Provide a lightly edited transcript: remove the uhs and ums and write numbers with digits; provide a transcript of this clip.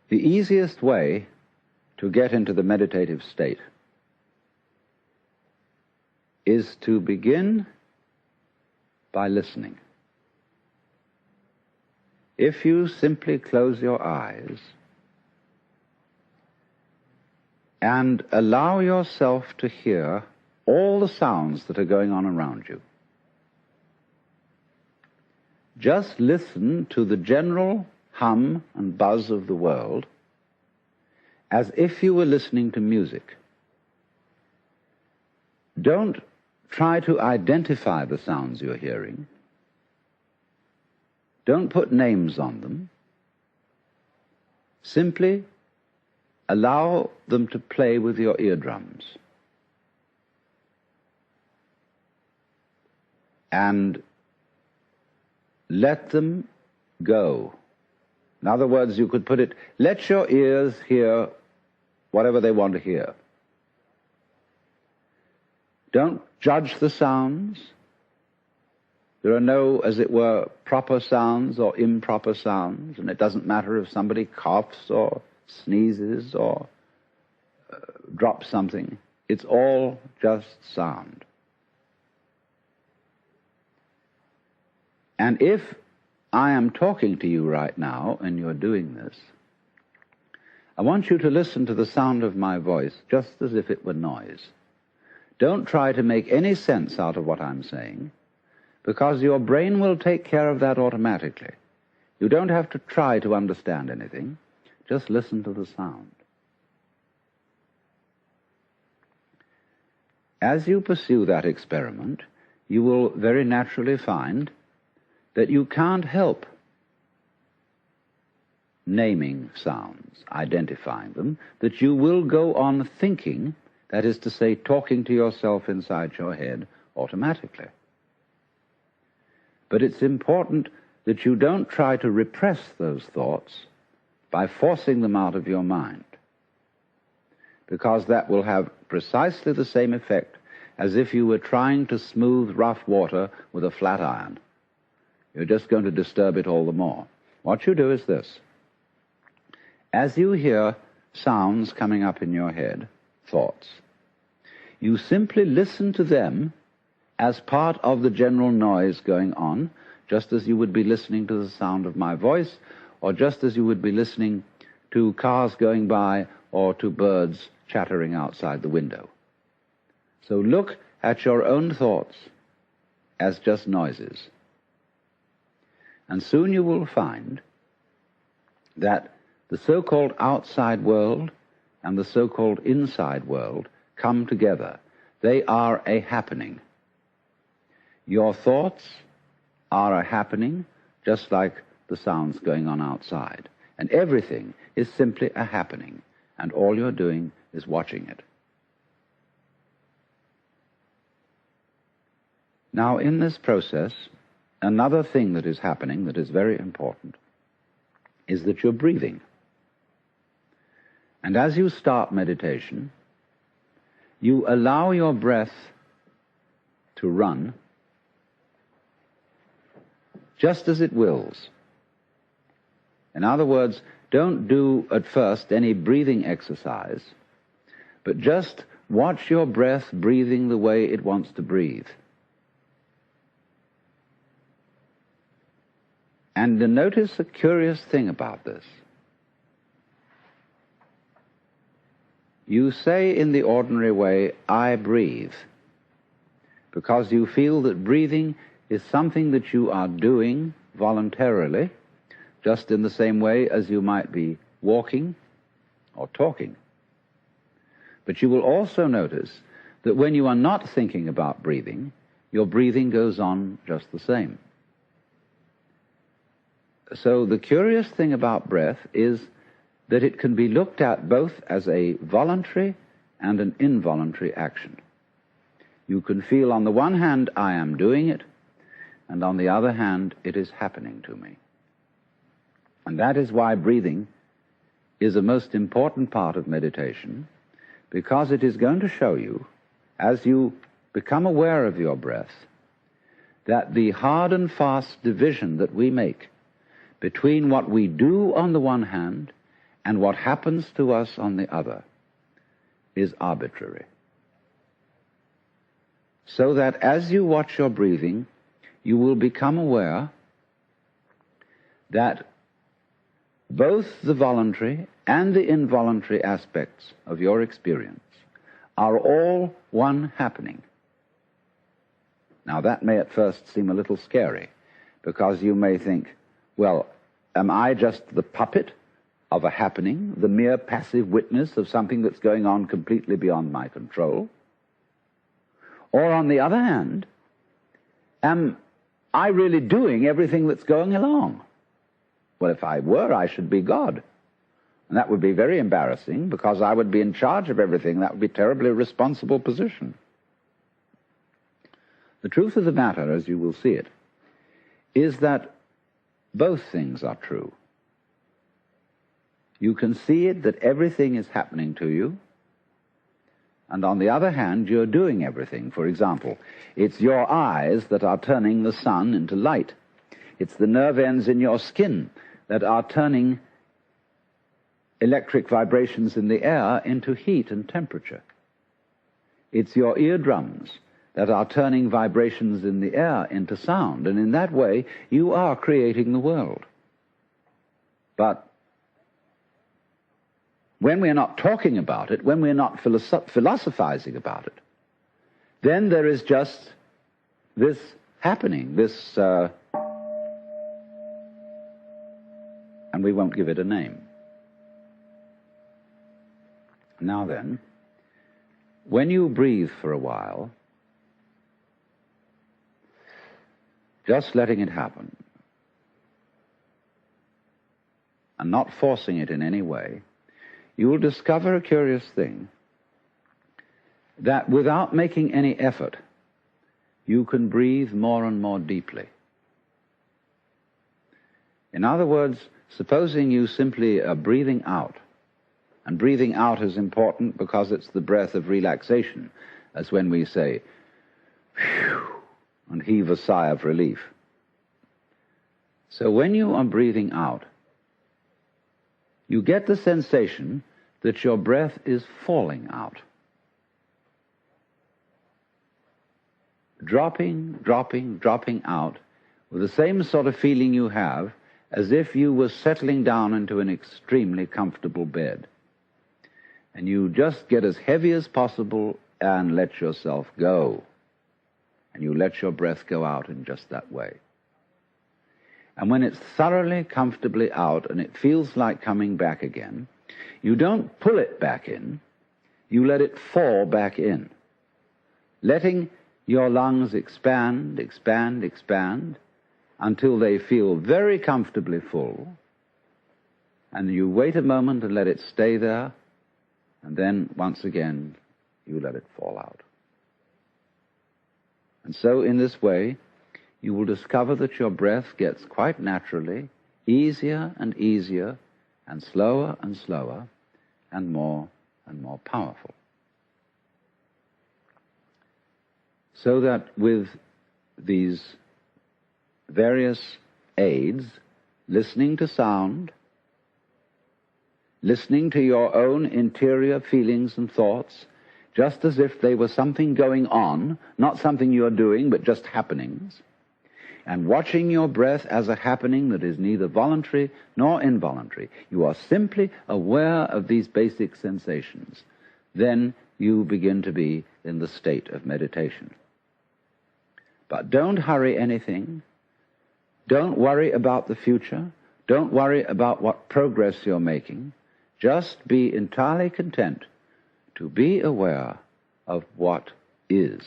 The easiest way to get into the meditative state is to begin by listening. If you simply close your eyes and allow yourself to hear all the sounds that are going on around you, just listen to the general hum and buzz of the world as if you were listening to music. Don't try to identify the sounds you're hearing. Don't put names on them. Simply allow them to play with your eardrums. And let them go. In other words, you could put it, let your ears hear whatever they want to hear. Don't judge the sounds. There are no, as it were, proper sounds or improper sounds, and it doesn't matter if somebody coughs or sneezes or drops something. It's all just sound. And if I am talking to you right now and you're doing this, I want you to listen to the sound of my voice just as if it were noise. Don't try to make any sense out of what I'm saying, because your brain will take care of that automatically. You don't have to try to understand anything. Just listen to the sound. As you pursue that experiment, you will very naturally find that you can't help naming sounds, identifying them, that you will go on thinking, that is to say, talking to yourself inside your head automatically. But it's important that you don't try to repress those thoughts by forcing them out of your mind, because that will have precisely the same effect as if you were trying to smooth rough water with a flat iron. You're just going to disturb it all the more. What you do is this. As you hear sounds coming up in your head, thoughts, you simply listen to them as part of the general noise going on, just as you would be listening to the sound of my voice, or just as you would be listening to cars going by or to birds chattering outside the window. So look at your own thoughts as just noises. And soon you will find that the so-called outside world and the so-called inside world come together. They are a happening. Your thoughts are a happening, just like the sounds going on outside. And everything is simply a happening, and all you're doing is watching it. Now, in this process, another thing that is happening that is very important is that you're breathing. And as you start meditation, you allow your breath to run just as it wills. In other words, don't do at first any breathing exercise, but just watch your breath breathing the way it wants to breathe. And notice a curious thing about this. You say in the ordinary way, I breathe, because you feel that breathing is something that you are doing voluntarily, just in the same way as you might be walking or talking. But you will also notice that when you are not thinking about breathing, your breathing goes on just the same. So the curious thing about breath is that it can be looked at both as a voluntary and an involuntary action. You can feel on the one hand, I am doing it, and on the other hand, it is happening to me. And that is why breathing is a most important part of meditation, because it is going to show you, as you become aware of your breath, that the hard and fast division that we make between what we do on the one hand and what happens to us on the other is arbitrary. So that as you watch your breathing, you will become aware that both the voluntary and the involuntary aspects of your experience are all one happening. Now, that may at first seem a little scary, because you may think, well, am I just the puppet of a happening, the mere passive witness of something that's going on completely beyond my control? Or, on the other hand, am I really doing everything that's going along? Well, if I were, I should be God. And that would be very embarrassing, because I would be in charge of everything. That would be a terribly responsible position. The truth of the matter, as you will see it, is that both things are true. You can see it that everything is happening to you, and on the other hand, you're doing everything. For example, it's your eyes that are turning the sun into light. It's the nerve ends in your skin that are turning electric vibrations in the air into heat and temperature. It's your eardrums that are turning vibrations in the air into sound, and in that way you are creating the world. But when we're not talking about it, when we're not philosophizing about it, then there is just this happening, this and we won't give it a name. Now then, when you breathe for a while, just letting it happen, and not forcing it in any way, you will discover a curious thing, that without making any effort, you can breathe more and more deeply. In other words, supposing you simply are breathing out, and breathing out is important because it's the breath of relaxation, as when we say, phew, and heave a sigh of relief. So when you are breathing out, you get the sensation that your breath is falling out. Dropping, dropping, dropping out, with the same sort of feeling you have as if you were settling down into an extremely comfortable bed. And you just get as heavy as possible and let yourself go. And you let your breath go out in just that way. And when it's thoroughly, comfortably out and it feels like coming back again, you don't pull it back in, you let it fall back in, letting your lungs expand, expand, expand, until they feel very comfortably full, and you wait a moment and let it stay there, and then, once again, you let it fall out. And so, in this way, you will discover that your breath gets quite naturally easier and easier, and slower, and more powerful. So that with these various aids, listening to sound, listening to your own interior feelings and thoughts, just as if they were something going on, not something you're doing, but just happenings, and watching your breath as a happening that is neither voluntary nor involuntary, you are simply aware of these basic sensations, then you begin to be in the state of meditation. But don't hurry anything. Don't worry about the future. Don't worry about what progress you're making. Just be entirely content to be aware of what is.